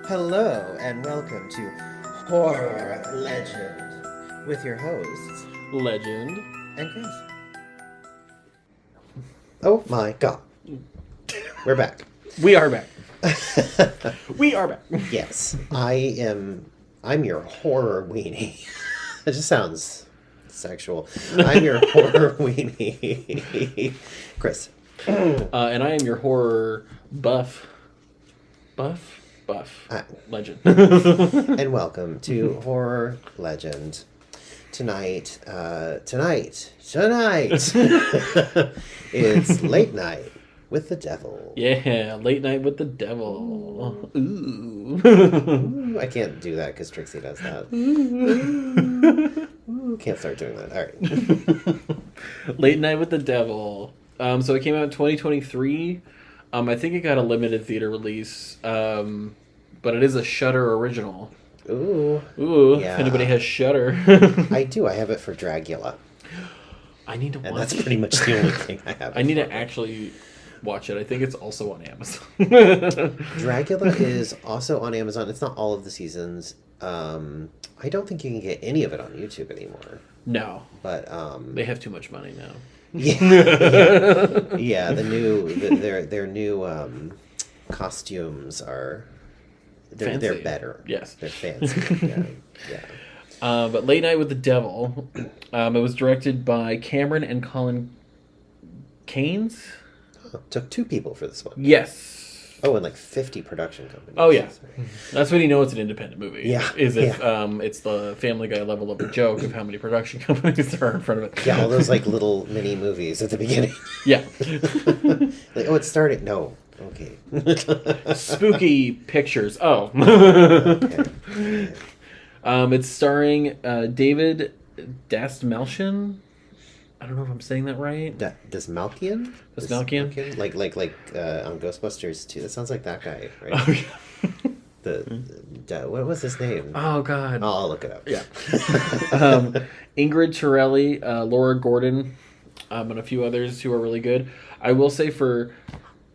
Hello and welcome to Horror Legend with your hosts Legend. and Chris. Oh my god. We're back. We are back. We are back. Yes, I'm your horror weenie. It just sounds sexual. I'm your horror weenie. Chris. And I am your horror buff. Legend. And welcome to Horror Legend. Tonight, it's Late Night with the Devil. Yeah, late night with the devil. Ooh. Ooh, I can't do that because Trixie does that. Ooh, can't start doing that. All right. Late night with the devil. So it came out in 2023. I think it got a limited theater release. But it is a Shudder original. Ooh. Yeah. If anybody has Shudder. I do. I have it for Dragula. I need to watch it. And that's pretty much the only thing I have. I need to actually watch it. I think it's also on Amazon. Dragula is also on Amazon. It's not all of the seasons. I don't think you can get any of it on YouTube anymore. No. But they have too much money now. Yeah. Their new costumes are they're better. Yes. They're fancy. Yeah. But Late Night with the Devil, it was directed by Cameron and Colin Keynes. Oh, took two people for this one. Yes. Oh, and like 50 production companies. Oh yeah, that's when you know it's an independent movie. Yeah. Is if it's the Family Guy level of a joke of how many production companies there are in front of it. Yeah, all those like little mini movies at the beginning. Yeah. Like, oh, it's starting. No. Okay. Spooky pictures. Oh. Okay. It's starring David Dastmalchian. I don't know if I'm saying that right. Dastmalchian? Dastmalchian? Like on Ghostbusters too. That sounds like that guy, right? Oh, The what was his name? oh God. I'll look it up. Yeah. Ingrid Torelli, Laura Gordon, and a few others who are really good. I will say for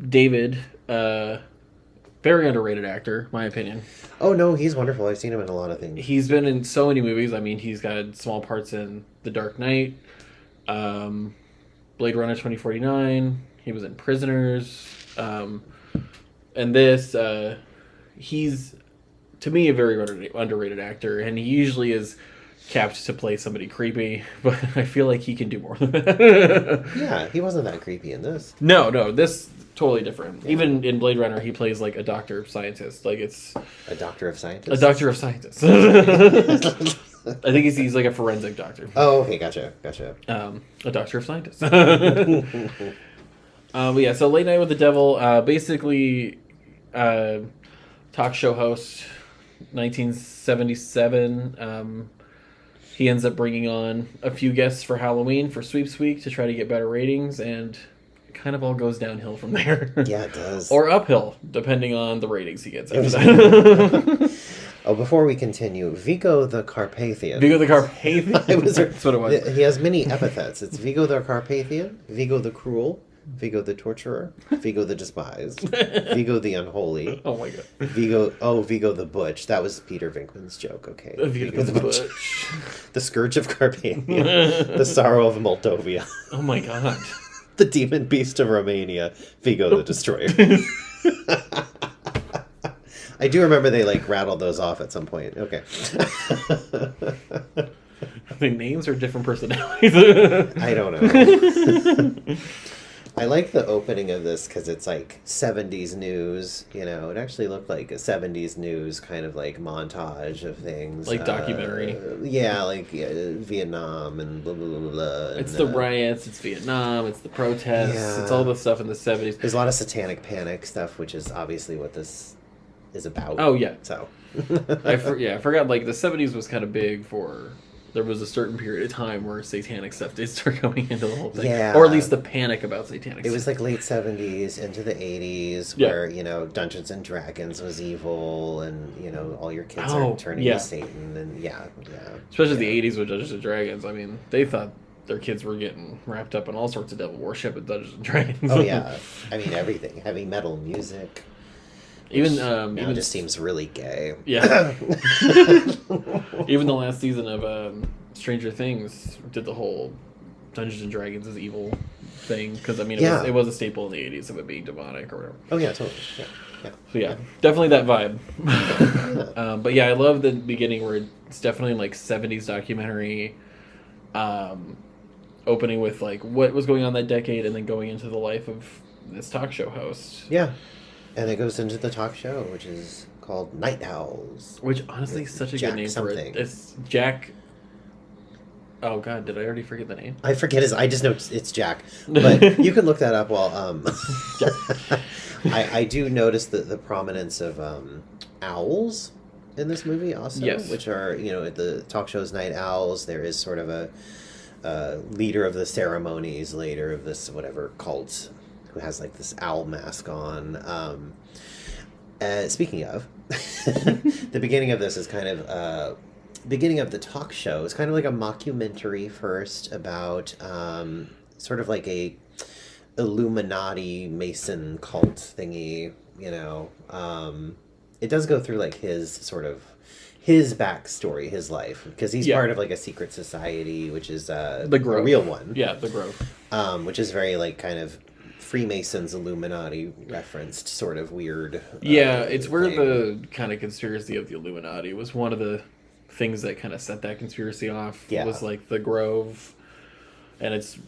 David, very underrated actor, my opinion. Oh no, he's wonderful. I've seen him in a lot of things. He's been in so many movies. I mean, he's got small parts in The Dark Knight, Blade Runner 2049. He was in Prisoners, and this. He's, to me, a very underrated actor, and he usually is capped to play somebody creepy, but I feel like he can do more than that. Yeah, he wasn't that creepy in this. No, this totally different. Yeah. Even in Blade Runner, he plays like a doctor scientist. Like it's a doctor of scientists. A doctor of scientists. I think he's like a forensic doctor. Oh, okay, gotcha. A doctor of scientists. Yeah, so Late Night with the Devil, basically, talk show host, 1977. He ends up bringing on a few guests for Halloween for Sweeps Week to try to get better ratings, and it kind of all goes downhill from there. Yeah, it does. Or uphill, depending on the ratings he gets after that. Oh, before we continue, Vigo the Carpathian. Vigo the Carpathian? That's what it was. He has many epithets. It's Vigo the Carpathian, Vigo the Cruel, Vigo the Torturer, Vigo the Despised, Vigo the Unholy. Oh my god. Vigo the Butch. That was Peter Venkman's joke, okay. Vigo the Butch. The Scourge of Carpathia. The Sorrow of Moldovia. Oh my god. The Demon Beast of Romania. Vigo the Destroyer. I do remember they like rattled those off at some point. Okay. The names are different personalities. I don't know. I like the opening of this because it's like 70s news. You know, it actually looked like a 70s news kind of like montage of things. Like documentary. Vietnam and blah, blah, blah, blah. It's the riots, it's Vietnam, it's the protests, it's all the stuff in the 70s. There's a lot of satanic panic stuff, which is obviously what this is about. Oh, yeah. So. I forgot, like, the 70s was kind of big for... There was a certain period of time where satanic stuff did start coming into the whole thing. Yeah. Or at least the panic about satanic stuff. It was like late 70s into the 80s where, you know, Dungeons and Dragons was evil and, you know, all your kids are turning to Satan and Especially the 80s with Dungeons and Dragons. I mean, they thought their kids were getting wrapped up in all sorts of devil worship at Dungeons and Dragons. Oh, yeah. I mean, everything. Heavy metal music. Even Now even just seems really gay. yeah. Even the last season of Stranger Things did the whole Dungeons and Dragons is evil thing because I mean it was a staple in the 80s of it being demonic or whatever. Oh yeah, totally. Yeah. Yeah. So yeah, definitely that vibe. But yeah, I love the beginning where it's definitely like 70s documentary, opening with like what was going on that decade and then going into the life of this talk show host. Yeah. And it goes into the talk show, which is called Night Owls. Which honestly is such a Jack good name something. for it. It's Jack. Oh god, did I already forget the name? I forget his. I just know it's Jack, but you can look that up while. I do notice the prominence of owls in this movie also, yes. Which are at the talk show's Night Owls. There is sort of a leader of the ceremonies, later of this whatever cult, who has like this owl mask on. Speaking of, the beginning of this is kind of. Beginning of the talk show is kind of like a mockumentary first about sort of like a Illuminati Mason cult thingy, it does go through like his backstory, his life, because he's part of like a secret society, which is the Grove. A real one. Yeah, the Grove. Which is very like kind of Freemasons, Illuminati referenced, sort of weird. Yeah, it's where the kind of conspiracy of the Illuminati was one of the things that kind of set that conspiracy off. Yeah. Was like the Grove, and it's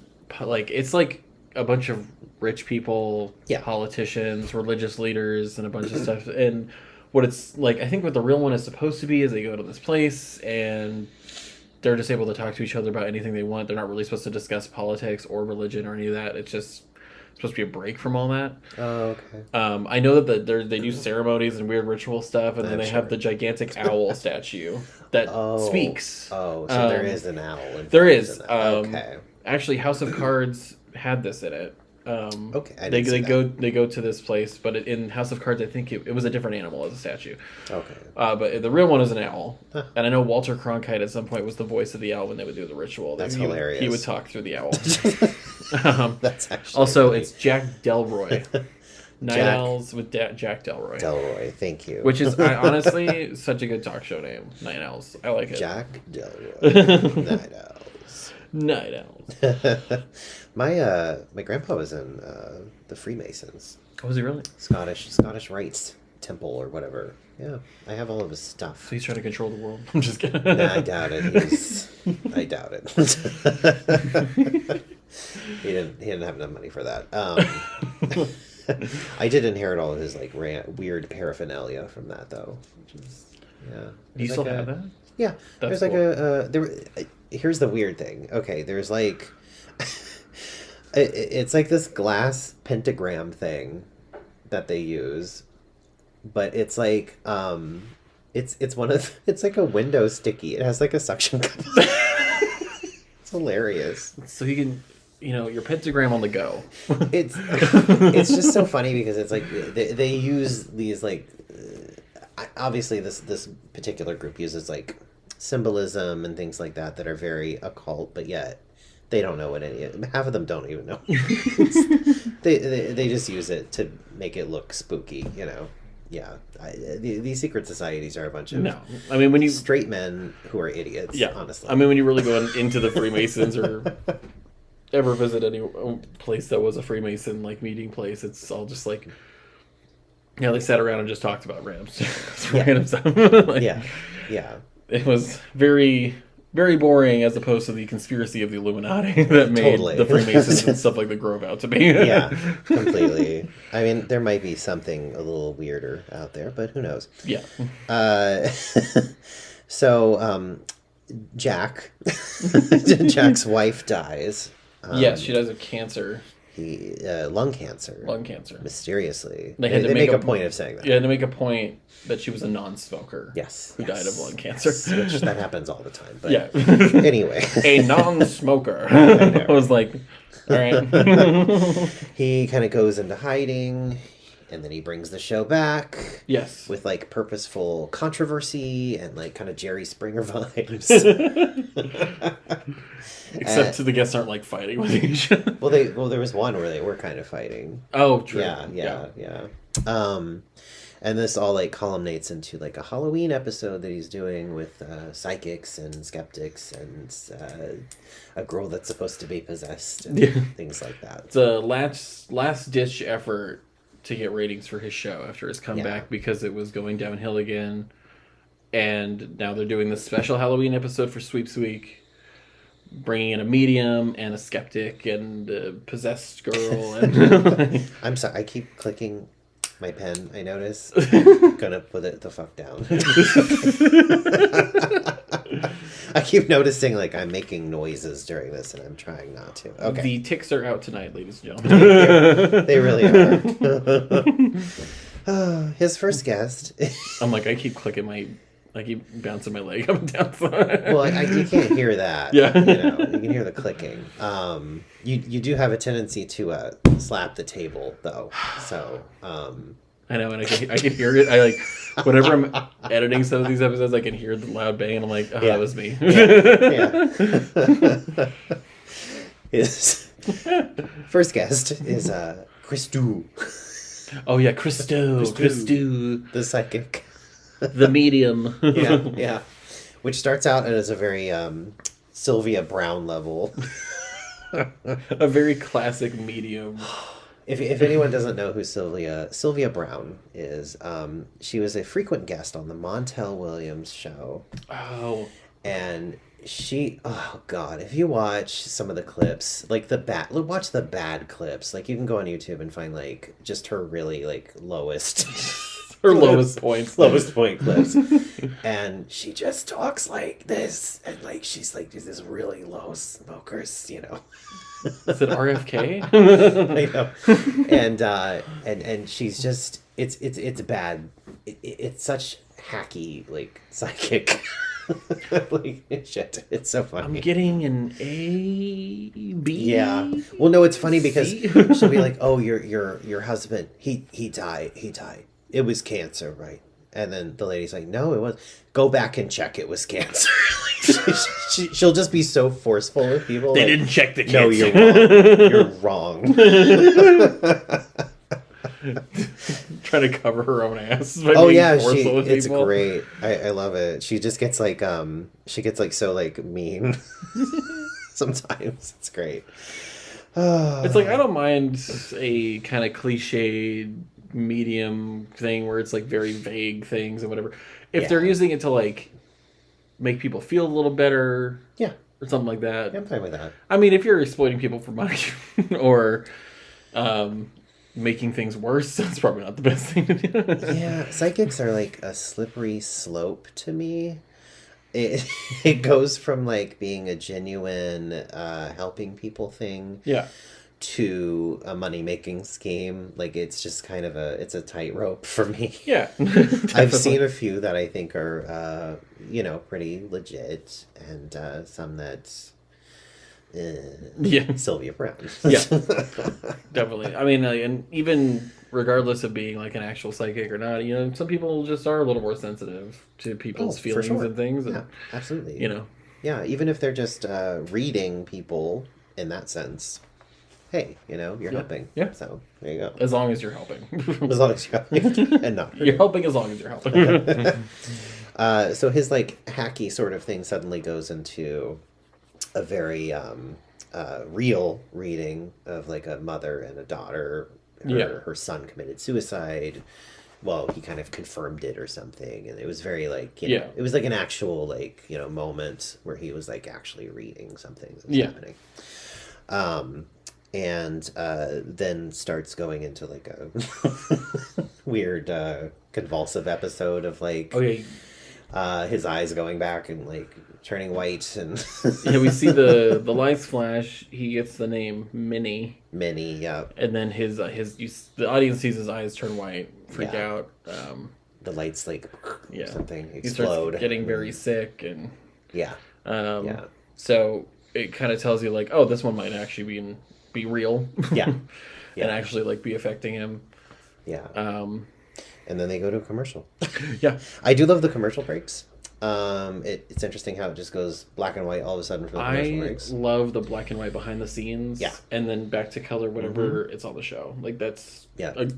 like a bunch of rich people, politicians, religious leaders, and a bunch of stuff. And what it's like, I think what the real one is supposed to be is they go to this place and they're just able to talk to each other about anything they want. They're not really supposed to discuss politics or religion or any of that. It's just supposed to be a break from all that. Oh, okay. I know that they do ceremonies and weird ritual stuff, and then they have the gigantic owl statue that speaks. Oh, so there is an owl. There is. Okay. Actually, House of Cards had this in it. Okay. They go to this place, but in House of Cards, I think it was a different animal as a statue. Okay. But the real one is an owl, and I know Walter Cronkite at some point was the voice of the owl when they would do the ritual. That's hilarious. He would talk through the owl. That's actually also funny. it's Jack Delroy. Night Owls with Jack Delroy. Delroy, thank you. Which is honestly such a good talk show name. Night Owls. I like it. Jack Delroy. Night Owls. Night Owls. My grandpa was in the Freemasons. Oh, was he really? Scottish Rites Temple or whatever. Yeah, I have all of his stuff. So he's trying to control the world. I'm just kidding. Nah, I doubt it. I doubt it. He didn't have enough money for that. I did inherit all of his like weird paraphernalia from that though, which is Do you still have that? Yeah, That's there's cool. like here's the weird thing. Okay, there's like it's like this glass pentagram thing that they use, but it's like it's like a window sticky. It has like a suction cup. It's hilarious. So he can, your pentagram on the go. It's just so funny because it's like they use these like obviously this particular group uses like symbolism and things like that are very occult, but yet they don't know what half of them don't even know. They just use it to make it look spooky, Yeah, these secret societies are a bunch of when you straight men who are idiots. Yeah, honestly. I mean, when you really go into the Freemasons or ever visit any place that was a Freemason like meeting place, it's all just like, they sat around and just talked about random stuff. Yeah. It was very, very boring as opposed to the conspiracy of the Illuminati that made the Freemasons and stuff like the Grove out to be. Yeah, completely. I mean, there might be something a little weirder out there, but who knows? Yeah. So, Jack's wife dies. Yes, she dies of cancer. Lung cancer. Lung cancer. Mysteriously. They had to make a point of saying that. Yeah, to make a point that she was a non-smoker. Yes. Who died of lung cancer. Which that happens all the time. But yeah. Anyway. A non-smoker. I was like, all right. He kind of goes into hiding, and then he brings the show back. Yes. With like purposeful controversy and like kind of Jerry Springer vibes. Except the guests aren't like fighting with each other. Well, there was one where they were kind of fighting. Oh, true. Yeah. And this all like culminates into like a Halloween episode that he's doing with psychics and skeptics and a girl that's supposed to be possessed and things like that. It's a last ditch effort to get ratings for his show after his comeback because it was going downhill again. And now they're doing this special Halloween episode for Sweeps Week, bringing in a medium and a skeptic and a possessed girl. And I'm sorry, I keep clicking my pen, I notice. I'm gonna put it the fuck down. I keep noticing like I'm making noises during this and I'm trying not to. Okay. The ticks are out tonight, ladies and gentlemen. They really are. His first guest. I'm like, I keep bouncing my leg up and down. Well, you can't hear that. Yeah. You can hear the clicking. You do have a tendency to slap the table, though. So. I know, and I can hear it. I whenever I'm editing some of these episodes, I can hear the loud bang, and I'm like, oh, that was me. Yeah. His first guest is Christou. Oh yeah, Christou, the psychic. The medium. Yeah. Which starts out as a very Sylvia Browne level. A very classic medium. If anyone doesn't know who Sylvia Browne is, she was a frequent guest on the Montel Williams show. Oh. And oh God, if you watch some of the clips, like watch the bad clips. Like you can go on YouTube and find like just her really like lowest lowest point clips. And she just talks like this, and like she's like this really low smokers, you know. Is it RFK? I know. And she's just it's bad. It's such hacky like psychic. Like shit. It's so funny. I'm getting an A, B. Yeah. Well, no, it's funny because she'll be like, "Oh, your husband, he died. It was cancer, right?" And then the lady's like, "No, it was. Go back and check. It was cancer." She'll just be so forceful with people. They like, didn't check the cancer. No, you're wrong. You're wrong. Trying to cover her own ass. Oh yeah, it's great. I love it. She just gets like so like mean. Sometimes it's great. It's like I don't mind a kind of cliched medium thing where it's like very vague things and whatever. If they're using it to like make people feel a little better, or something like that. Yeah, I'm fine with that. I mean, if you're exploiting people for money or making things worse, that's probably not the best thing to do. Yeah, psychics are like a slippery slope to me. It goes from like being a genuine helping people thing, to a money making scheme. Like it's just kind of it's a tightrope for me. Yeah, I've seen a few that I think are pretty legit, and some that. Sylvia Browne. Yeah, definitely. I mean, and even regardless of being like an actual psychic or not, some people just are a little more sensitive to people's feelings and things. And, absolutely. Yeah, even if they're just reading people in that sense. Hey, you're helping. Yeah. So there you go. As long as you're helping. As long as you're helping, and not. You're helping as long as you're helping. So his like hacky sort of thing suddenly goes into a very real reading of like a mother and a daughter. Her son committed suicide. Well, he kind of confirmed it or something, and it was very like it was like an actual like moment where he was like actually reading something that was happening. And then starts going into like a weird convulsive episode of like his eyes going back and like turning white, and we see the lights flash. He gets the name Minnie, and then the audience sees his eyes turn white, freak out. The lights like something explode. He starts getting very sick, and so it kind of tells you like, oh, this one might actually be real, and actually like be affecting him. And then they go to a commercial. I do love the commercial breaks. It's interesting how it just goes black and white all of a sudden for the commercial breaks. I love the black and white behind the scenes. Yeah. And then back to color whenever it's on the show. Like that's a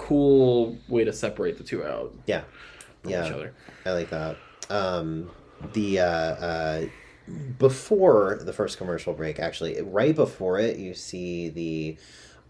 cool way to separate the two out Yeah. from Yeah. each other. I like that. Before the first commercial break, actually, right before it, you see the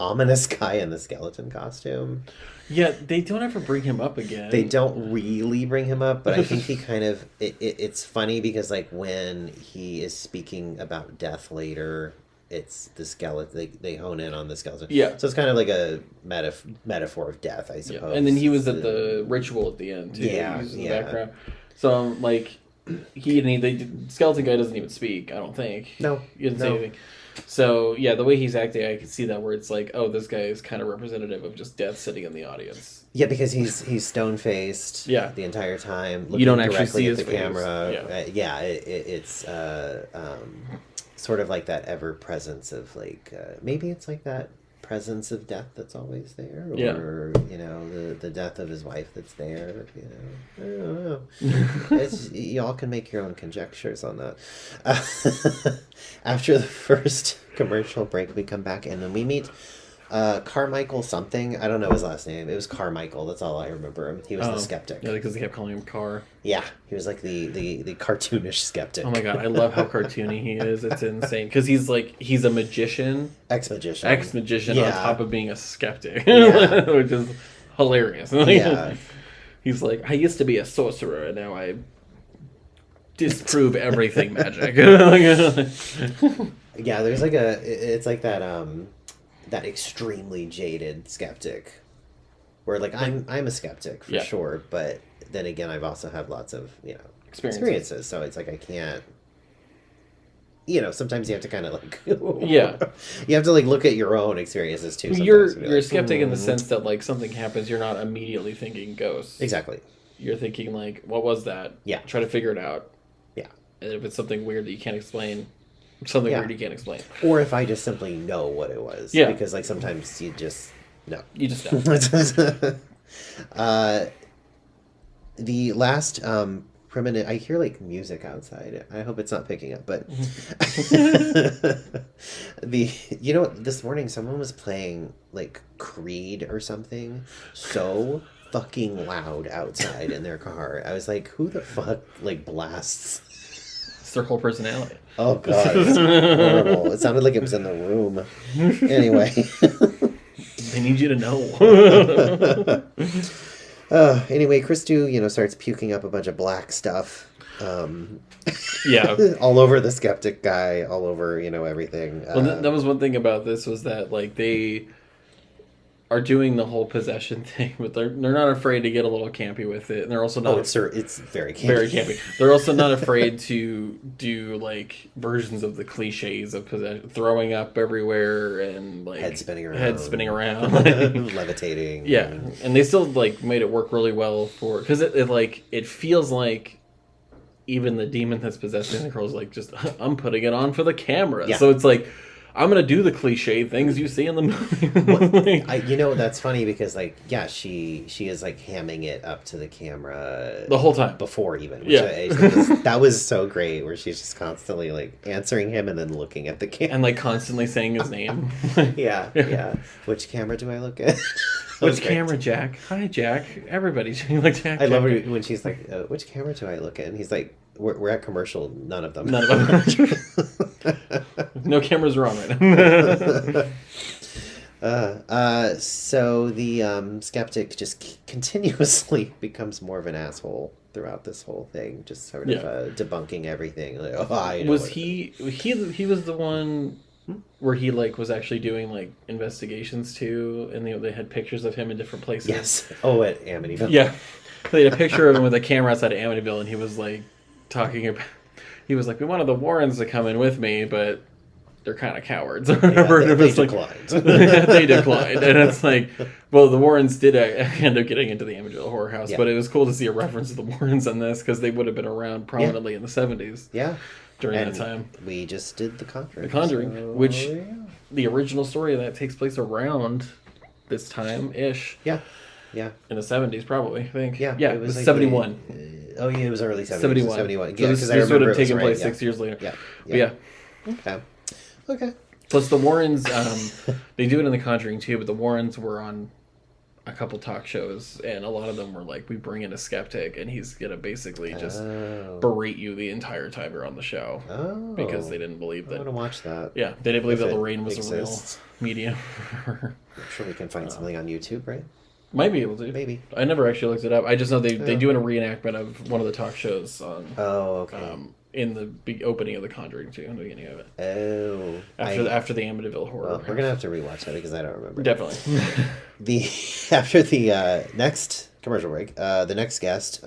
ominous guy in the skeleton costume. Yeah, they don't ever bring him up again. They don't really bring him up, but I think he kind of it's funny because like when he is speaking about death later, it's the skeleton. They hone in on the skeleton. Yeah. So it's kind of like a metaphor of death, I suppose. Yeah. And then he was at the ritual at the end too. Yeah, He was in the yeah. background. So the skeleton guy doesn't even speak. I don't think. No, he doesn't say no. anything. So yeah, the way he's acting, I can see that where it's like, oh, this guy is kind of representative of just death sitting in the audience. Yeah, because he's stone faced. Yeah. The entire time. You don't actually directly see at his the face. camera. Yeah. It's sort of like that ever presence of like maybe it's like that presence of death that's always there, or the death of his wife that's there. I don't know. Y'all can make your own conjectures on that. After the first commercial break, we come back and then we meet Carmichael something. I don't know his last name. It was Carmichael. That's all I remember him. He was the skeptic. Yeah, because they kept calling him Car. Yeah, he was like the cartoonish skeptic. Oh my god, I love how cartoony he is. It's insane because he's a magician, ex-magician on top of being a skeptic, which is hilarious. Yeah. He's like, I used to be a sorcerer, and now I disprove everything magic. Yeah, there's like it's like that that extremely jaded skeptic, where like I'm a skeptic for sure, but then again I've also had lots of experiences, so it's like I can't. Sometimes you have to kind of like you have to like look at your own experiences too. You're a skeptic in the sense that like something happens, you're not immediately thinking ghosts. Exactly. You're thinking like, what was that? Yeah. Try to figure it out. Yeah. And if it's something weird that you can't explain, weird you can't explain. Or if I just simply know what it was. Yeah. Because like sometimes you just know. You just know. The last permanent. I hear like music outside. I hope it's not picking up, but this morning someone was playing like Creed or something so fucking loud outside in their car. I was like, who the fuck like blasts? It's their whole personality. Oh god, it's horrible. It sounded like it was in the room. Anyway, they need you to know. Anyway, Christu, starts puking up a bunch of black stuff. Yeah. All over the skeptic guy, all over, everything. Well, that was one thing about this was that, like, they are doing the whole possession thing, but they're not afraid to get a little campy with it, and they're also not. It's very campy. Very campy. They're also not afraid to do like versions of the cliches of possession, throwing up everywhere and like head spinning around, levitating. Yeah, and they still like made it work really well because it feels like even the demon that's possessing the girl's like just I'm putting it on for the camera. Yeah. So it's like, I'm going to do the cliche things you see in the movie. That's funny because she is like hamming it up to the camera the whole time before even. Which I think that was so great, where she's just constantly like answering him and then looking at the camera and like constantly saying his name. Yeah. Which camera do I look at? Which camera, Jack? Hi, Jack. Everybody's like Jack. I love her when she's like, which camera do I look at? And he's like, we're at commercial. None of them. No cameras are on right now. So the skeptic just continuously becomes more of an asshole throughout this whole thing, just sort of debunking everything. Like, I know was he was the one where he like was actually doing like investigations too, and they had pictures of him in different places. Yes. Oh, at Amityville. Yeah, they had a picture of him with a camera outside of Amityville, and he was like talking about. He was like, we wanted the Warrens to come in with me, but they're kind of cowards or whatever. Yeah, they declined. They declined. And it's like, well, the Warrens did end up getting into the Amityville Horror House, but it was cool to see a reference to the Warrens in this because they would have been around prominently in the 70s. Yeah. During that time. We just did The Conjuring. The Conjuring, which the original story of that takes place around this time-ish. Yeah. Yeah. In the 70s, probably, I think. Yeah. Yeah, it was like 71. It was early 70s. 71. 71. Yeah, because this would have taken place 6 years later. Yeah. Yeah. Okay. Plus the Warrens, they do it in The Conjuring too, but the Warrens were on a couple talk shows, and a lot of them were like, we bring in a skeptic, and he's gonna basically just berate you the entire time you're on the show. Oh. Because they didn't believe that. I want to watch that. Yeah, they didn't believe If that it Lorraine was exists. a real medium. I'm sure we can find something on YouTube, right? Might be able to. Maybe. I never actually looked it up. I just know they do a reenactment of one of the talk shows on. Oh, okay. In the opening of The Conjuring 2, in the beginning of it. Oh. After the Amityville horror. Well, we're gonna have to rewatch that because I don't remember. Definitely. After the next commercial break, the next guest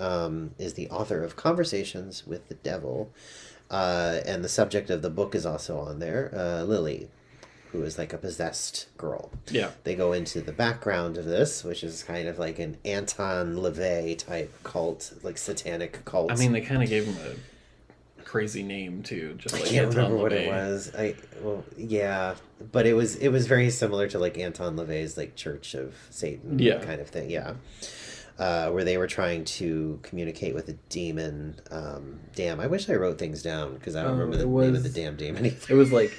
is the author of Conversations with the Devil, and the subject of the book is also on there. Lily, who is like a possessed girl. Yeah. They go into the background of this, which is kind of like an Anton LaVey type cult, like satanic cult. I mean, they kind of gave him a crazy name too, just like I can't Anton remember what LaVey. it was. Yeah, but it was very similar to like Anton LaVey's like Church of Satan kind of thing. Yeah. Where they were trying to communicate with a demon. Damn, I wish I wrote things down because I don't remember the name of the damn demon either. It was like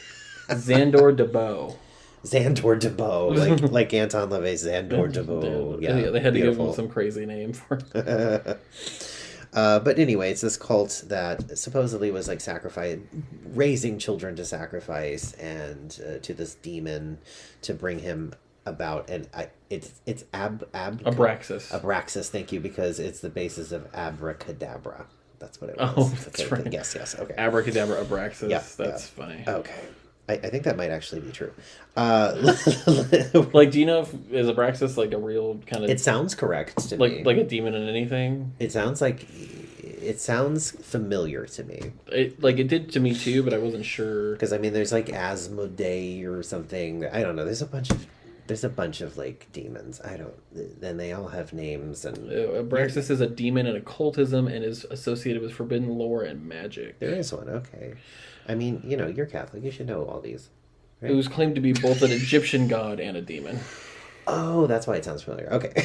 Xandor DeBoe. Xandor DeBoe, like Anton LaVey's Xandor DeBoe. Yeah, they had to give beautiful. him some crazy name for it. But anyway, it's this cult that supposedly was like raising children to sacrifice and to this demon to bring him about. And it's Abraxas. Abraxas, thank you, because it's the basis of abracadabra. That's what it was. Oh, that's right. Yes, okay. Abracadabra, Abraxas. Yeah, That's funny. Okay. I think that might actually be true. Like, do you know if is Abraxas like a real kind of? It sounds correct to me. Like a demon in anything. It sounds familiar to me. It did to me too, but I wasn't sure. Because I mean, there's like Asmodee or something. I don't know. There's a bunch of like demons. Then they all have names and. Abraxas is a demon in occultism and is associated with forbidden lore and magic. There is one. Okay. I mean, you're Catholic. You should know all these. Right? It was claimed to be both an Egyptian god and a demon. Oh, that's why it sounds familiar. Okay.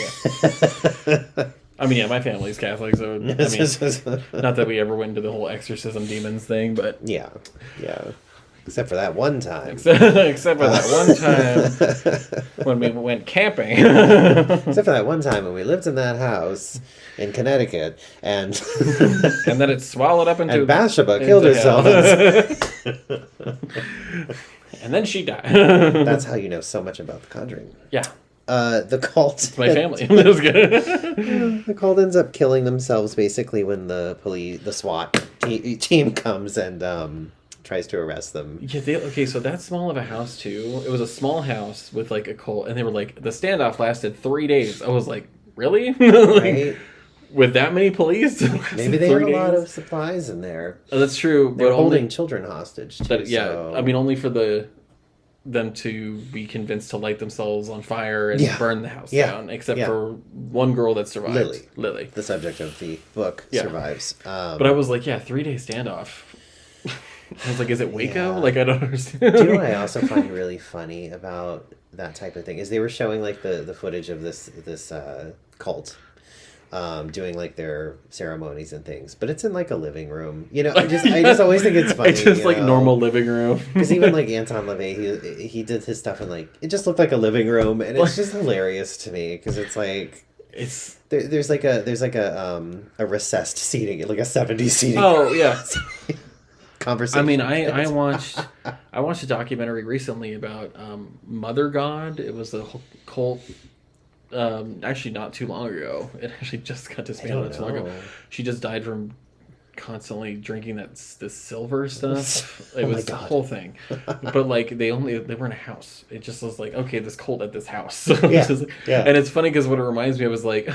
I mean, yeah, my family's Catholic, so I mean, not that we ever went into the whole exorcism demons thing, but yeah. Except for that one time. Except for that one time when we went camping. Except for that one time when we lived in that house in Connecticut, and and then it swallowed up into. And Bathsheba killed herself. And then she died. That's how you know so much about The Conjuring. Yeah. The cult. It's my family. That was good. The cult ends up killing themselves basically when the SWAT team comes and tries to arrest them. Yeah, so that small of a house too. It was a small house with like a cult, and they were like, the standoff lasted 3 days. I was like, really? Right? With that many police? Maybe they had a lot of supplies in there. Oh, that's true. They're but holding children hostage too. I mean, only for them to be convinced to light themselves on fire and burn the house down, except for one girl that survived. Lily. The subject of the book survives. But I was like, 3-day standoff. I was like, is it Waco? Yeah. Like, I don't understand. Do you know what I also find really funny about that type of thing is they were showing like the footage of this cult doing like their ceremonies and things, but it's in like a living room. I just always think it's funny. It's just like normal living room. Because even like Anton LaVey, he did his stuff in like it just looked like a living room, and it's just hilarious to me because it's like there's like a recessed seating, like a 70s seating. Oh yeah. Conversation. I mean, I watched a documentary recently about Mother God. It was a cult. Actually, not too long ago. It actually just got disbanded not too long ago. She just died from constantly drinking this silver stuff. It was the whole thing. But like they were in a house. It just was like, okay, this cult at this house. And it's funny because what it reminds me of is like,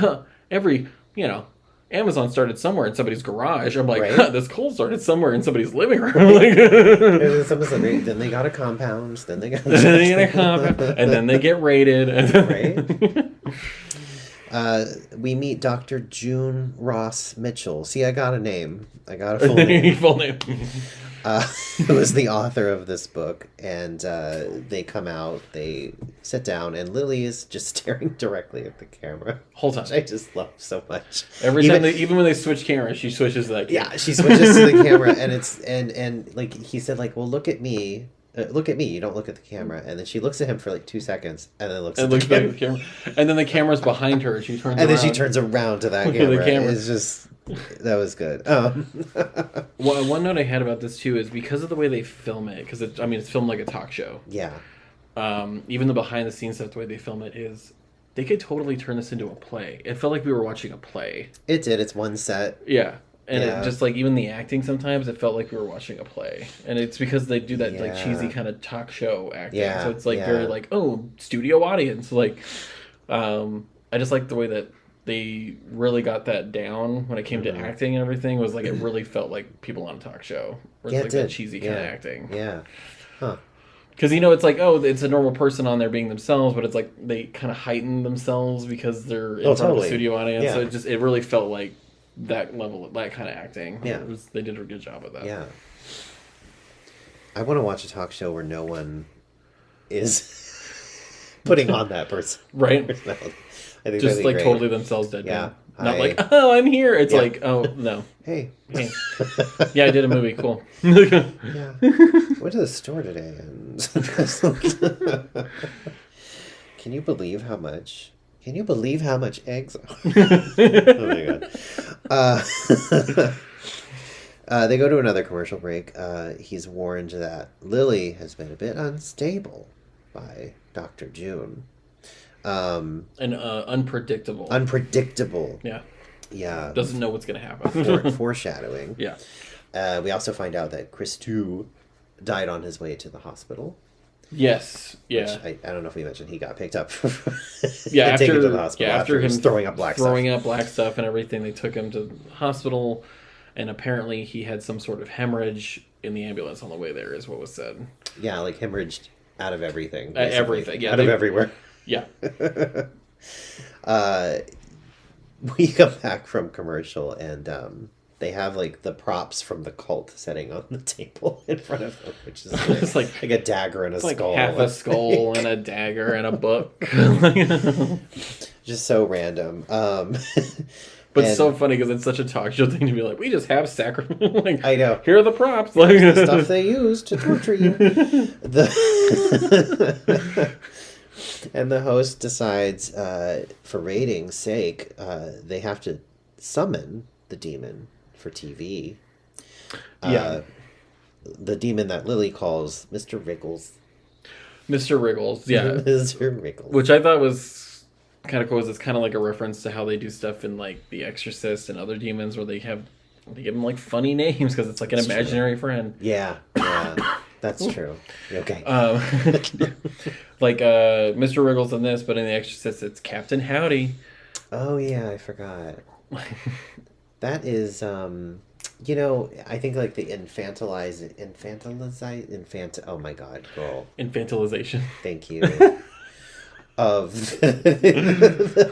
Amazon started somewhere in somebody's garage. I'm like, this cult started somewhere in somebody's living room. Then they got a compound. Then they got a compound. And then they get raided. Right? We meet Dr. June Ross Mitchell. See, I got a name. I got a full name. Full name. Who is the author of this book, and they come out, they sit down, and Lily is just staring directly at the camera. Whole time. Which I just love so much. Even when they switch cameras, she switches to that camera. Yeah, she switches to the camera, and it's and like he said, like, well, look at me. look at me. You don't look at the camera." And then she looks at him for like 2 seconds, and then looks And at looks the back camera. at the camera. And then the camera's behind her, and she turns And around. then she turns around to that Look at camera. the camera. It's just, that was good. Well, one note I had about this too is because of the way they film it, because it's filmed like a talk show. Yeah. Even the behind the scenes stuff, the way they film it is, they could totally turn this into a play. It felt like we were watching a play. It did. It's one set. Yeah. And Yeah. it just like even the acting sometimes it felt like we were watching a play. And it's because they do that like Yeah. cheesy kind of talk show acting. Yeah, So it's like yeah. very like, oh, studio audience. Like I just like the way that they really got that down when it came to acting and everything. It was like it really felt like people on a talk show. Where Yeah, it's it like did. that cheesy kind of acting. Yeah. Huh. Because it's like, oh, it's a normal person on there being themselves, but it's like they kind of heighten themselves because they're in front of a studio audience. Yeah. So it really felt like that level, that kind of acting. Yeah. They did a good job with that. Yeah. I want to watch a talk show where no one is putting on that person. Right? Personality. I think Just that'd be like great. totally themselves dead. Yeah. Not like, oh, I'm here. It's Yeah. like, oh, no. Hey. Hey. Yeah, I did a movie. Cool. Yeah. Went to the store today and Can you believe how much eggs are? Oh my god. They go to another commercial break. He's warned that Lily has been a bit unstable by Dr. June. And unpredictable. Unpredictable. Yeah. Yeah. Doesn't know what's going to happen. Foreshadowing. Yeah. We also find out that Chris 2 died on his way to the hospital. Yes. Yeah. Which I don't know if we mentioned he got picked up. Yeah, and taken to the hospital after he was him throwing up black stuff and everything, they took him to the hospital, and apparently he had some sort of hemorrhage in the ambulance on the way there, is what was said. Yeah, like hemorrhaged out of everything. Everything, yeah. Out of everywhere. Yeah. We come back from commercial, and they have like the props from the cult setting on the table in front of them, which is It's like a dagger and a skull. Like half a skull and a dagger and a book. Just so random. But it's so funny because it's such a talk show thing to be like, we just have like, I know. Here are the props. Like the stuff they use to torture you. And the host decides, for ratings' sake, they have to summon the demon for TV. Yeah. The demon that Lily calls Mr. Wriggles. Mr. Wriggles, yeah. Mr. Wriggles. Which I thought was kind of cool. It's kind of like a reference to how they do stuff in like The Exorcist and other demons where they give them like funny names because it's like an imaginary friend. Yeah, that's true. Okay. Like Mr. Wriggles in this, but in The Exorcist it's Captain Howdy. Oh yeah, I forgot. That is, I think like the oh my god, girl. Infantilization. Thank you. Of the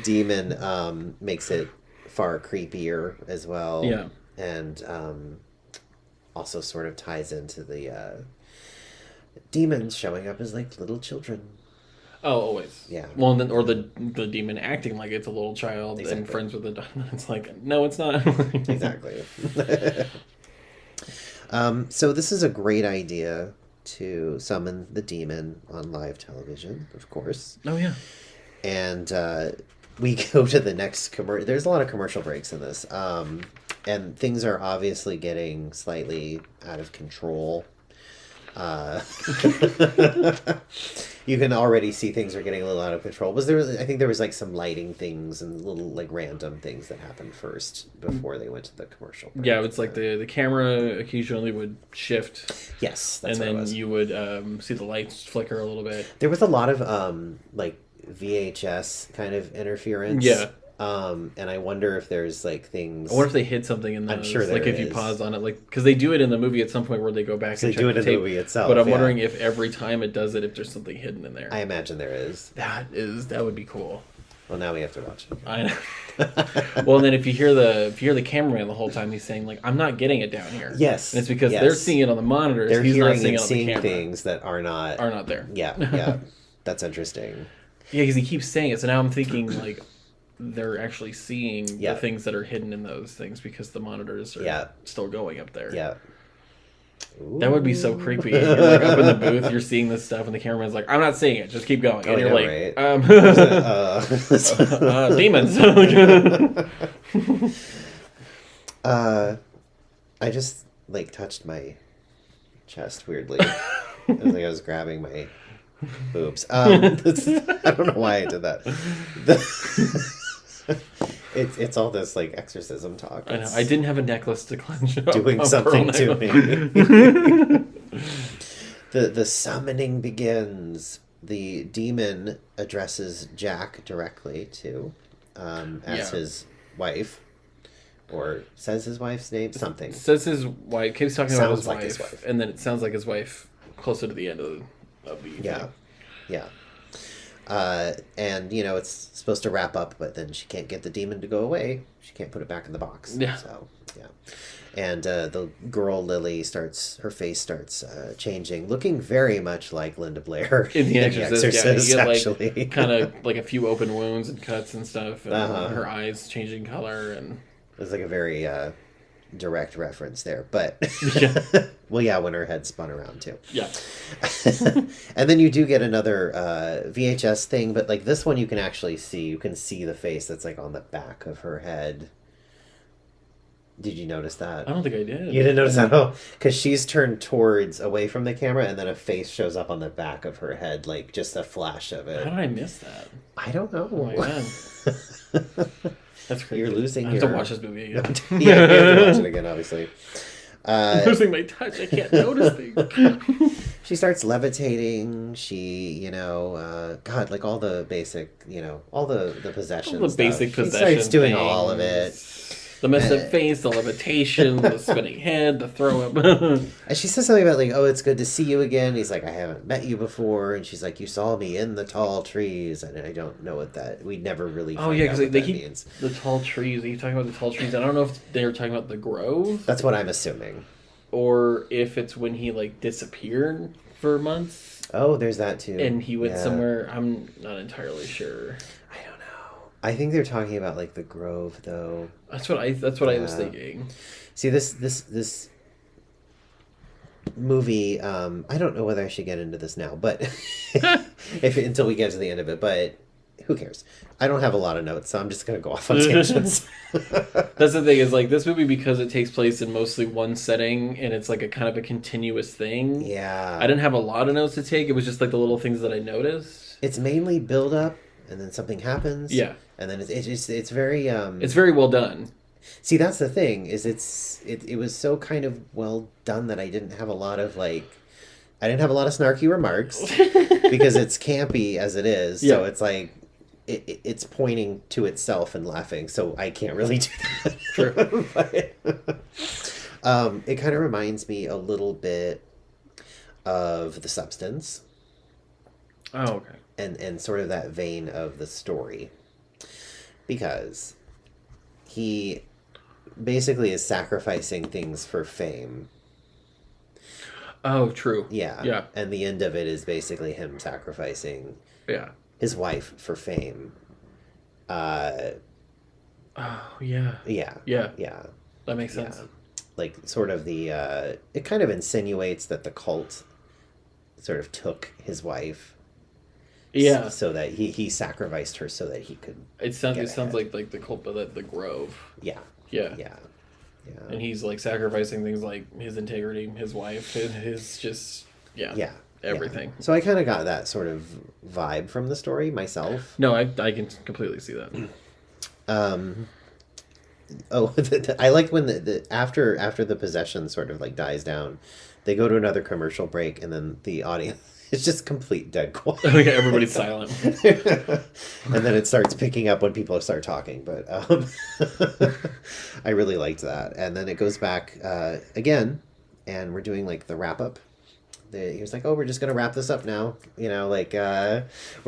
demon makes it far creepier as well. Yeah. And also sort of ties into the demons showing up as like little children. Oh, always. Yeah. Well, and then, or the demon acting like it's a little child and friends with the. It's like, no, it's not. Exactly. So this is a great idea to summon the demon on live television, of course. Oh yeah. And we go to the next commercial. There's a lot of commercial breaks in this, and things are obviously getting slightly out of control. You can already see things are getting a little out of control. I think there was like some lighting things and little like random things that happened first before they went to the commercial break. Yeah, it's like the camera occasionally would shift. Yes, and that's what it then was. you would see the lights flicker a little bit. There was a lot of like VHS kind of interference. Yeah. And I wonder if there's like things. I wonder if they hid something in those. I'm sure there like if you is. pause on it, like because they do it in the movie at some point where they go back So and they check do it the in the tape. movie itself, But I'm yeah. wondering if every time it does it, if there's something hidden in there. I imagine there is. That would be cool. Well, now we have to watch it. I know. Well, and then if you hear the cameraman the whole time, he's saying like, "I'm not getting it down here." Yes, and it's because yes. they're seeing it on the monitors. They're he's hearing not seeing and it on seeing the camera. things that are not there. Yeah, that's interesting. Yeah, because he keeps saying it. So now I'm thinking like they're actually seeing Yeah. the things that are hidden in those things because the monitors are still going up there. Yeah. That would be so creepy. You're like up in the booth, you're seeing this stuff, and the cameraman's like, "I'm not seeing it. Just keep going." And I you're know, like, right? "Demons." I just like touched my chest weirdly. It was like I was grabbing my boobs. I don't know why I did that. It's all this like exorcism talk. I know. I didn't have a necklace to clench. Doing something to me. The summoning begins. The demon addresses Jack directly to as his wife. Or says his wife's name, something. Says his wife. Keeps talking about Sounds like his wife, and then it sounds like his wife closer to the end of the yeah, yeah. And it's supposed to wrap up, but then she can't get the demon to go away. She can't put it back in the box. Yeah. So yeah, and the girl Lily her face starts changing, looking very much like Linda Blair in The Exorcist. Yeah, you get actually, like kind of like a few open wounds and cuts and stuff, and her eyes changing color and. It's like a very direct reference there, but yeah. Well, yeah, when her head spun around too. Yeah. And then you do get another VHS thing, but like this one, you can actually see. You can see the face that's like on the back of her head. Did you notice that? I don't think I did. You didn't notice that? Oh, because she's turned away from the camera, and then a face shows up on the back of her head, like just a flash of it. How did I miss that? I don't know. Oh my god. That's crazy. You're losing. I have to watch this movie again. Yeah, you have to watch it again, obviously. I'm losing my touch. I can't notice things. She starts levitating. She, God, like all the basic, all the possessions. All the basic stuff. possession. She starts doing things. all of it. The messed up face, the levitation, the spinning head, the throw up. And she says something about like, "Oh, it's good to see you again." He's like, "I haven't met you before," and she's like, "You saw me in the tall trees," and I don't know what that. We never really. Oh yeah, because they keep means. The tall trees. Are you talking about the tall trees? I don't know if they were talking about the grove. That's what I'm assuming. Or if it's when he like disappeared for months. Oh, there's that too. And he went somewhere. I'm not entirely sure. I don't know. I think they're talking about like the grove, though. That's what I was thinking. See, this movie. I don't know whether I should get into this now, but until we get to the end of it. But who cares? I don't have a lot of notes, so I'm just gonna go off on tangents. That's the thing, is like this movie, because it takes place in mostly one setting and it's like a kind of a continuous thing. Yeah. I didn't have a lot of notes to take. It was just like the little things that I noticed. It's mainly build up, and then something happens. Yeah. And then it's very It's very well done. See, that's the thing, is it was so kind of well done that I didn't have a lot of snarky remarks because it's campy as it is. Yeah. So it's like it's pointing to itself and laughing, so I can't really do that. True. But, it kind of reminds me a little bit of The Substance. Oh, okay. And sort of that vein of the story. Because he basically is sacrificing things for fame. Oh, true. Yeah. Yeah. And the end of it is basically him sacrificing his wife for fame. Oh, yeah. Yeah. Yeah. Yeah. That makes sense. Yeah. Like, sort of it kind of insinuates that the cult sort of took his wife. Yeah. So that he sacrificed her so that he could. It sounds like the cult of the grove. Yeah. Yeah. Yeah. Yeah. And he's like sacrificing things like his integrity, his wife, his just everything. Yeah. So I kind of got that sort of vibe from the story myself. No, I can completely see that. I like when the after the possession sort of like dies down, they go to another commercial break, and then the audience. It's just complete dead quiet. Oh yeah, everybody's silent. And then it starts picking up when people start talking. But I really liked that. And then it goes back again, and we're doing like the wrap up. He was like, "Oh, we're just gonna wrap this up now. We're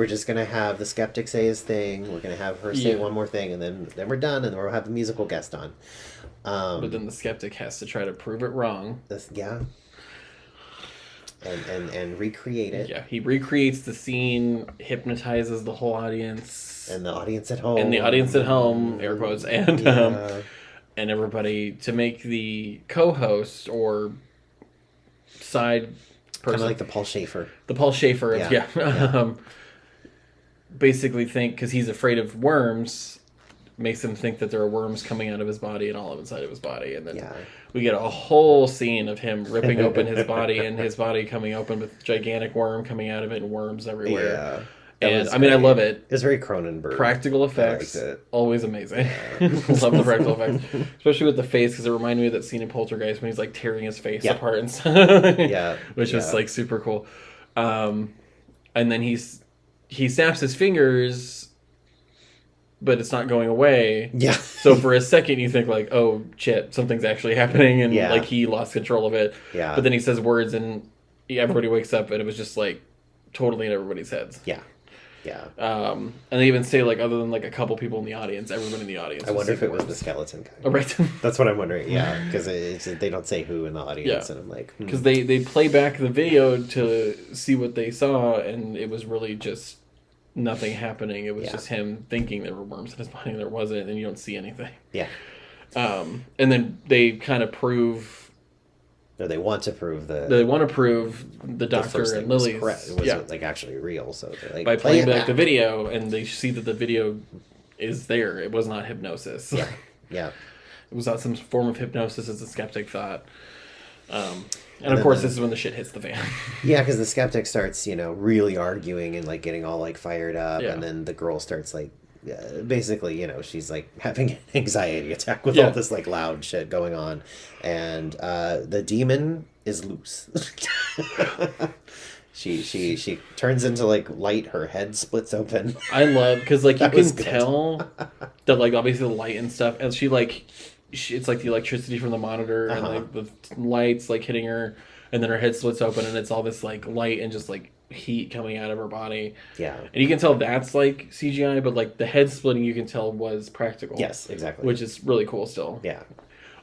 just gonna have the skeptic say his thing. We're gonna have her say one more thing, and then we're done, and then we'll have the musical guest on." But then the skeptic has to try to prove it wrong. And recreate it. Yeah, he recreates the scene, hypnotizes the whole audience. And the audience at home. Air quotes, and everybody, to make the co-host or side person. Kind of like the Paul Schaefer. The Paul Schaefer of, Yeah. basically think, because he's afraid of worms, makes him think that there are worms coming out of his body and all of inside of his body. And then we get a whole scene of him ripping open his body and his body coming open with gigantic worm coming out of it and worms everywhere. Yeah. And I mean, I love it. It's very Cronenberg. Practical effects, always amazing. Love the practical effects, especially with the face, because it reminded me of that scene in Poltergeist when he's like tearing his face apart and stuff. Which was like super cool. And then he snaps his fingers, but it's not going away. Yeah. So for a second you think like, oh shit, something's actually happening, and like he lost control of it. Yeah. But then he says words, and everybody wakes up, and it was just like totally in everybody's heads. Yeah. Yeah. And they even say, like, other than like a couple people in the audience, everyone in the audience. I wonder if it was the skeleton guy. Oh, right. That's what I'm wondering. Yeah, because they don't say who in the audience, and I'm like, because they play back the video to see what they saw, and it was really just nothing happening. It was just him thinking there were worms in his body, and there wasn't, and you don't see anything. Yeah. And then they kind of prove. No, they want to prove the doctor and Lily's was like actually real. So they're like, by playing back the video, and they see that the video is there. It was not hypnosis. Yeah, yeah. It was not some form of hypnosis, as the skeptic thought. And of course, this is when the shit hits the fan. Yeah, because the skeptic starts, really arguing and like getting all like fired up, and then the girl starts like. Basically, she's like having an anxiety attack with all this like loud shit going on, and the demon is loose. she turns into like light. Her head splits open. I love, because like you can tell that like obviously the light and stuff, and she it's like the electricity from the monitor and like the lights like hitting her, and then her head splits open, and it's all this like light and just like heat coming out of her body. Yeah. And you can tell that's like CGI, but like the head splitting you can tell was practical. Yes, exactly. Which is really cool still. Yeah.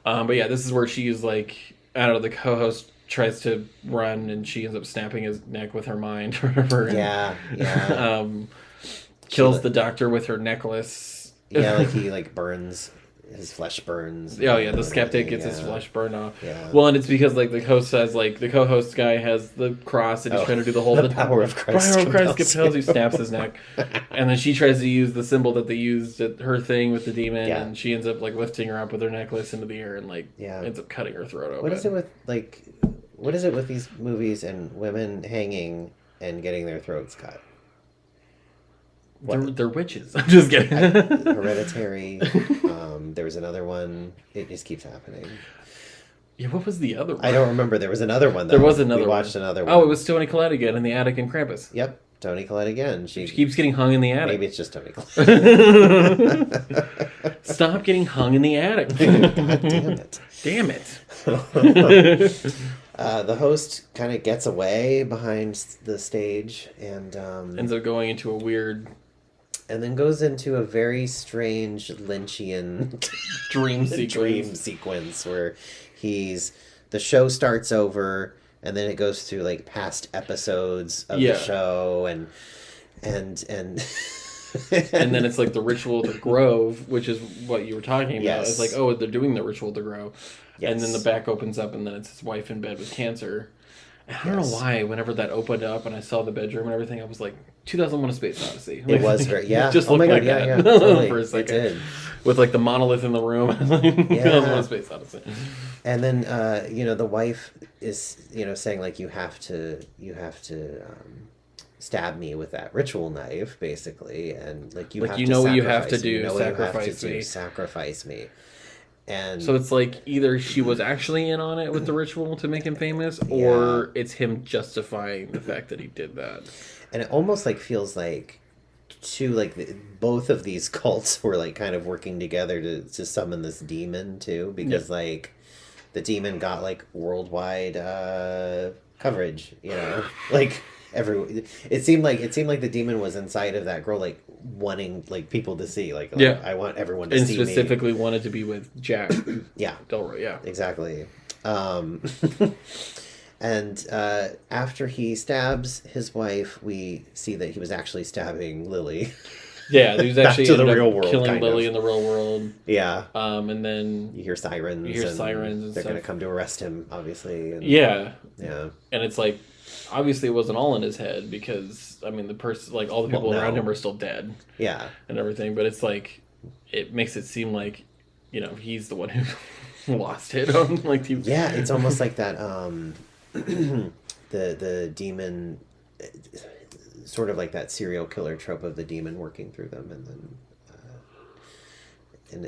But yeah, this is where she's like, I don't know, the co-host tries to run and she ends up snapping his neck with her mind or whatever. Yeah, yeah. Kills the doctor with her necklace. Yeah, like he like burns. His flesh burns. Oh yeah, the skeptic gets his flesh burned off. Yeah. Well, and it's because like the host says, like the co-host guy has the cross and he's trying to do the whole power of Christ. Power of Christ compels you. Snaps his neck, and then she tries to use the symbol that they used at her thing with the demon, and she ends up like lifting her up with her necklace into the air and like ends up cutting her throat open. What is it with these movies and women hanging and getting their throats cut? They're witches. I'm just kidding. Hereditary. There was another one. It just keeps happening. Yeah, what was the other one? I don't remember. There was another one, though. There was another one. We watched another one. Oh, it was Toni Collette again in the attic in Krampus. Yep. Toni Collette again. She keeps getting hung in the attic. Maybe it's just Toni Collette. Stop getting hung in the attic. God damn it. Damn it. The host kind of gets away behind the stage and ends up going into a weird... And then goes into a very strange Lynchian dream sequence where the show starts over and then it goes through like past episodes of the show and and then it's like the ritual of the grove, which is what you were talking about. It's like, oh, they're doing the ritual of the grove. And then the back opens up and then it's his wife in bed with cancer. And I don't know why, whenever that opened up and I saw the bedroom and everything, I was like, 2001: A Space Odyssey. Like, it was great. Yeah. Just looked like that. Yeah, totally. For a second. It did. With like the monolith in the room. 2001: Space Odyssey. And then, the wife is, saying like, you have to stab me with that ritual knife, basically. And like, you have to what you have sacrifice to me. do, You know what you have to sacrifice me. Sacrifice me. And so it's like either she was actually in on it with the ritual to make him famous, or it's him justifying the fact that he did that. And it almost like feels like both of these cults were like kind of working together to summon this demon too, because like the demon got like worldwide coverage, like it seemed like the demon was inside of that girl, like wanting like people to see, like I want everyone to see me. And specifically wanted to be with Jack. Delroy, exactly. And after he stabs his wife, we see that he was actually stabbing Lily. Yeah, he was actually to the ended up real world, killing kind Lily of. in the real world. Yeah. And then You hear sirens. And they're stuff. going to come to arrest him, obviously. And, Yeah. Yeah. And it's like, obviously it wasn't all in his head because, I mean, the person, like, all the people around him are still dead. Yeah. And everything. But it's like, it makes it seem like, you know, he's the one who lost it. Like, yeah, it's almost like that, the demon, sort of like that serial killer trope of the demon working through them and then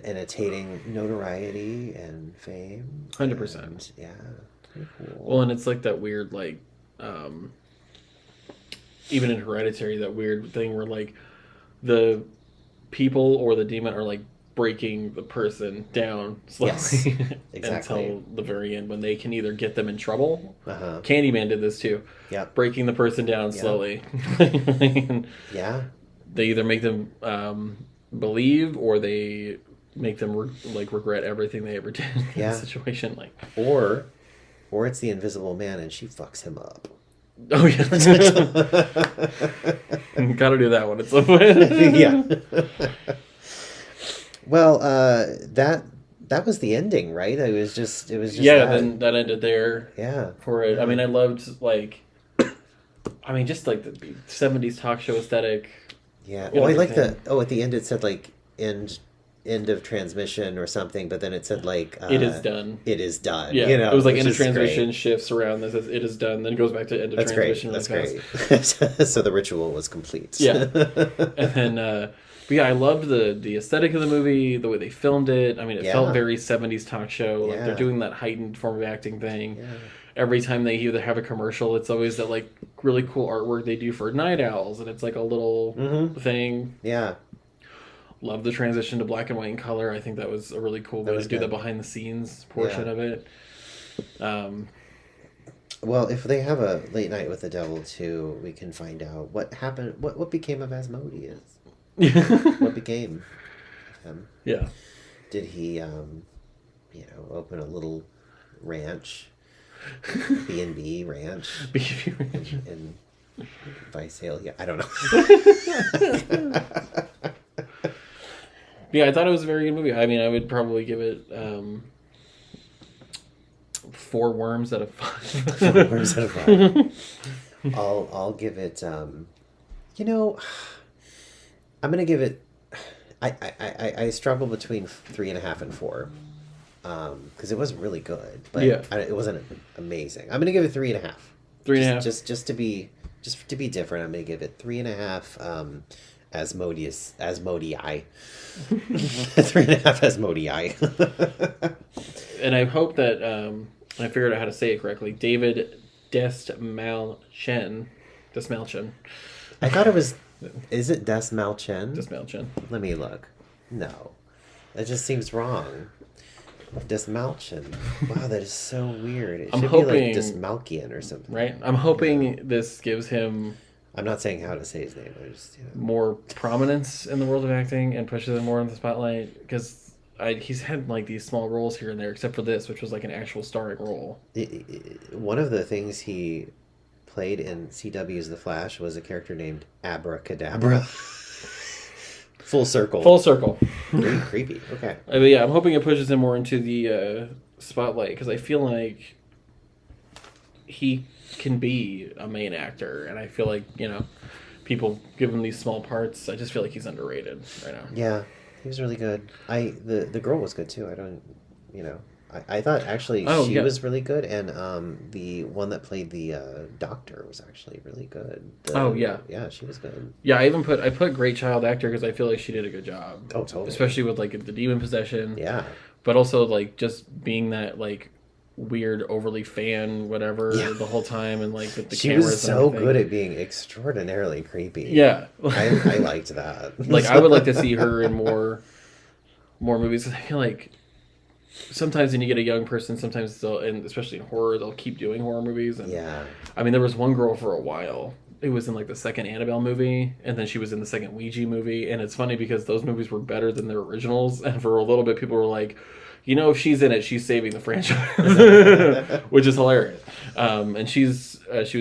and attaining notoriety and fame. 100%. Yeah, pretty cool. Well, and it's like that weird, like, even in Hereditary, that weird thing where, like, the people or the demon are, like, breaking the person down slowly. Yes, exactly. Until the very end when they can either get them in trouble. Uh-huh. Candyman did this too. Yeah. Breaking the person down slowly. Yeah. They either make them believe or they make them regret everything they ever did in the situation. Like, or it's the Invisible Man and she fucks him up. Oh yeah. Gotta do that one at some point. Yeah. Well, that was the ending, right? It was just yeah. Then that ended there. Yeah. For it, I mean, I loved like, I mean, just like the '70s talk show aesthetic. Yeah. Well, I like at the end it said like end of transmission or something, but then it said like it is done. It is done. Yeah. You know, it was like end of transmission shifts around. This says it is done. Then goes back to end of transmission. That's great. So the ritual was complete. Yeah. And then. But yeah, I loved the aesthetic of the movie, the way they filmed it. I mean, it felt very 70s talk show. Like, they're doing that heightened form of acting thing. Yeah. Every time they either have a commercial, it's always that, like, really cool artwork they do for night owls. And it's, like, a little thing. Yeah. Love the transition to black and white and color. I think that was a really cool way to do the behind-the-scenes portion of it. Well, if they have a Late Night with the Devil, too, we can find out what happened, what became of Asmodeus. What became of him? Yeah. Did he, open a little ranch, B&B ranch, in Visalia? I don't know. Yeah, I thought it was a very good movie. I mean, I would probably give it 4 worms out of 5. 4 worms out of 5. I'll give it. I'm gonna give it. I struggle between 3.5 and 4, because it wasn't really good, but it wasn't amazing. I'm gonna give it 3.5. 3.5. Just to be different. I'm gonna give it 3.5. Asmodii. 3.5 Asmodii. And I hope that I figured out how to say it correctly. David Desmalchen. I thought it was. Is it Desmalchen? Desmalchen. Let me look. No. That just seems wrong. Desmalchen. Wow, that is so weird. It should be like Desmalkian or something. Right? I'm hoping this gives him... I'm not saying how to say his name. I just, more prominence in the world of acting and pushes him more in the spotlight. Because he's had like these small roles here and there, except for this, which was like an actual starring role. One of the things he played in CW's The Flash was a character named Abracadabra. Full circle. Really creepy. Okay. But yeah, I'm hoping it pushes him more into the spotlight, because I feel like he can be a main actor, and I feel like, people give him these small parts. I just feel like he's underrated right now. Yeah, he was really good. The girl was good too. I thought actually she was really good, and the one that played the doctor was actually really good. Yeah, she was good. Yeah, I put great child actor because I feel like she did a good job. Oh, totally. Especially with like the demon possession. Yeah. But also like just being that like weird overly fan the whole time, and like with the she cameras. Was so good at being extraordinarily creepy. Yeah, I liked that. Like I would like to see her in more movies, because I feel like sometimes when you get a young person, sometimes and especially in horror, they'll keep doing horror movies. And I mean, there was one girl for a while. It was in like the second Annabelle movie, and then she was in the second Ouija movie. And it's funny because those movies were better than their originals. And for a little bit, people were like, if she's in it, she's saving the franchise, which is hilarious. And she was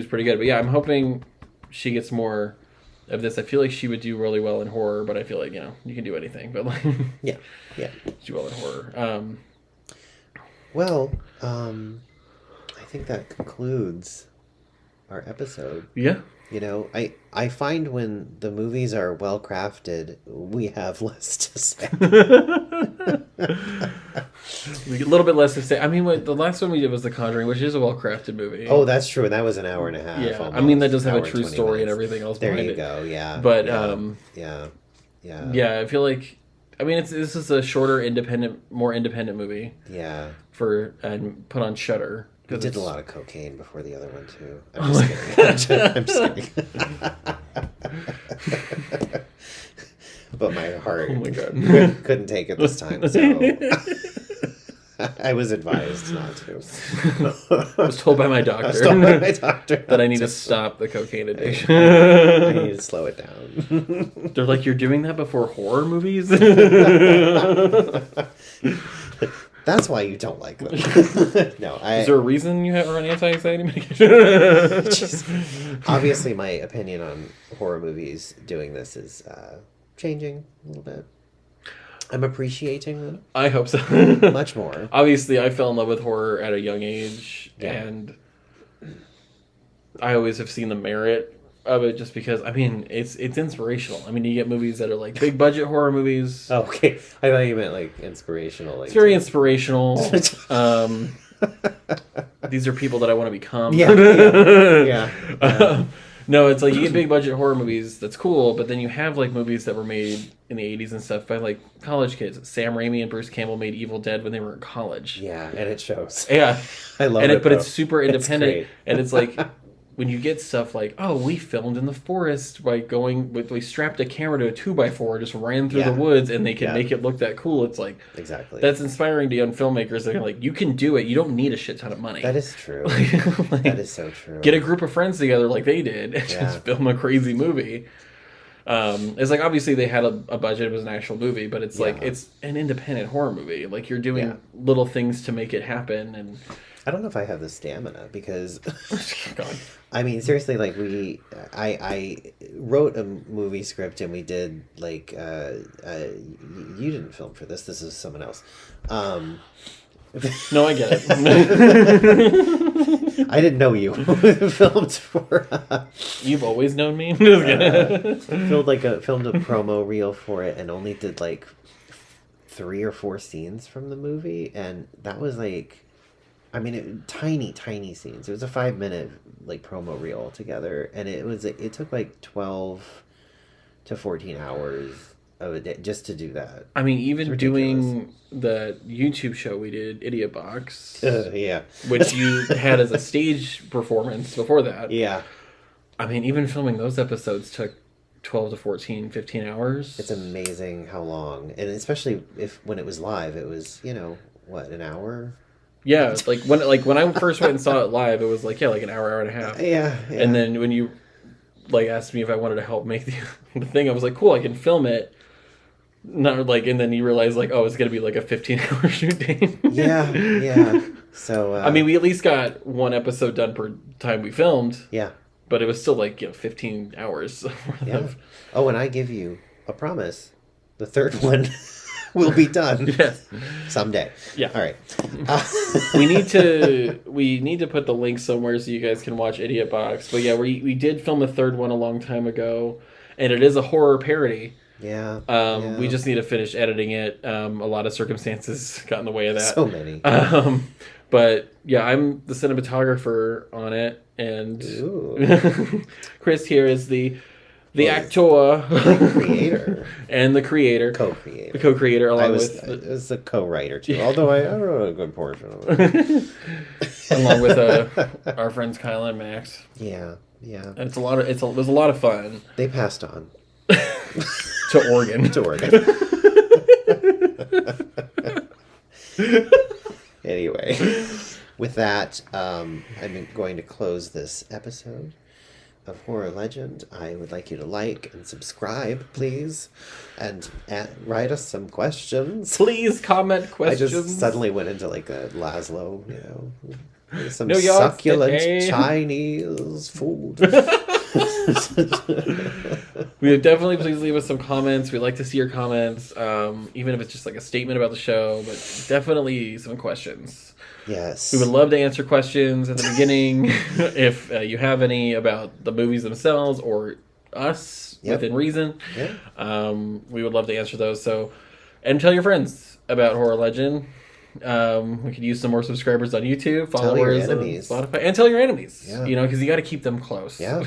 pretty good. But yeah, I'm hoping she gets more of this. I feel like she would do really well in horror, but I feel like, you know, you can do anything, but like Yeah. do well in horror. Well, I think that concludes our episode. Yeah. You know, I find when the movies are well crafted, we have less to say. We get a little bit less to say. I mean, the last one we did was The Conjuring, which is a well crafted movie. Oh, that's true, and that was an hour and a half. Yeah, Almost. I mean that does have Hour a and true 20 story and minutes. everything else. There behind you it. go. Yeah. But yeah. I feel like, I mean, this is a shorter, more independent movie. Yeah. And put on Shudder. We did a lot of cocaine before the other one too. I'm just kidding. I'm just kidding. But my heart couldn't take it this time, so I was advised not to. I was told by my doctor, that I need to stop the cocaine addiction. I need to slow it down. They're like, you're doing that before horror movies? That's why you don't like them. No, is there a reason you are on anti-anxiety medication? Obviously, my opinion on horror movies doing this is changing a little bit. I'm appreciating them. I hope so. Much more. Obviously, I fell in love with horror at a young age, and I always have seen the merit of it just because, I mean, it's inspirational. I mean, you get movies that are like big budget horror movies. Oh, okay. I thought you meant like inspirational. Like, it's very inspirational. These are people that I want to become. Yeah. No, it's like you get big budget horror movies, that's cool, but then you have like movies that were made in the 80s and stuff by like college kids. Sam Raimi and Bruce Campbell made Evil Dead when they were in college. Yeah, and it shows. Yeah. I love it. But it's super independent. It's and it's like, when you get stuff like, oh, we filmed in the forest by we strapped a camera to a 2x4, just ran through the woods, and they can make it look that cool. It's like, exactly. That's inspiring to young filmmakers. They're like, you can do it. You don't need a shit ton of money. That is true. That is so true. Get a group of friends together like they did and just film a crazy movie. It's like, obviously they had a budget. It was an actual movie, but it's like, it's an independent horror movie. Like, you're doing little things to make it happen. And I don't know if I have the stamina because, God. I mean, seriously, like I wrote a movie script and we did like, you didn't film for this. This is someone else. No, I get it. I didn't know you filmed for. You've always known me. Filmed a promo reel for it and only did like 3 or 4 scenes from the movie, and that was like. I mean, tiny scenes. It was a 5-minute like promo reel altogether, and it took like 12 to 14 hours of a day just to do that. I mean, even doing the YouTube show we did, Idiot Box, which you had as a stage performance before that. Yeah. I mean, even filming those episodes took 12 to 14, 15 hours. It's amazing how long, and especially when it was live, it was, an hour. Yeah, like when I first went and saw it live, it was like an hour and a half. Yeah. And then when you asked me if I wanted to help make the thing, I was like, cool, I can film it. Not and then you realize it's gonna be like a 15-hour shoot day. Yeah. So I mean, we at least got one episode done per time we filmed. Yeah. But it was still 15 hours. Yeah. Oh, and I give you a promise: the third one will be done. Yes. Someday. Yeah. All right. We need to put the link somewhere so you guys can watch Idiot Box. But yeah, we did film a third one a long time ago, and it is a horror parody. Yeah. We just need to finish editing it. A lot of circumstances got in the way of that. So many. But yeah, I'm the cinematographer on it, and Chris here is the actor, creator, and the creator, co-creator, along with it was the co-writer too. Although I wrote a good portion of it, along with our friends Kyle and Max. Yeah. And it was a lot of fun. They passed on to Oregon. Anyway, with that, I'm going to close this episode of Horror Legend. I would like you to like and subscribe, please, and write us some questions. Please comment questions. I just suddenly went into like a Laszlo, some succulent Chinese food. We definitely please leave us some comments. We'd like to see your comments, even if it's just like a statement about the show, but definitely some questions. Yes. We would love to answer questions at the beginning if you have any about the movies themselves or us within reason. Yep. We would love to answer those. So, and tell your friends about Horror Legend. We could use some more subscribers on YouTube, followers on Spotify, and tell your enemies. Yeah. You know, because you got to keep them close. Yeah.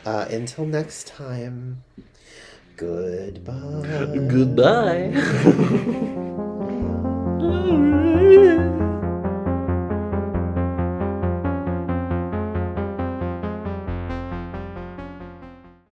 Until next time, goodbye. Goodbye.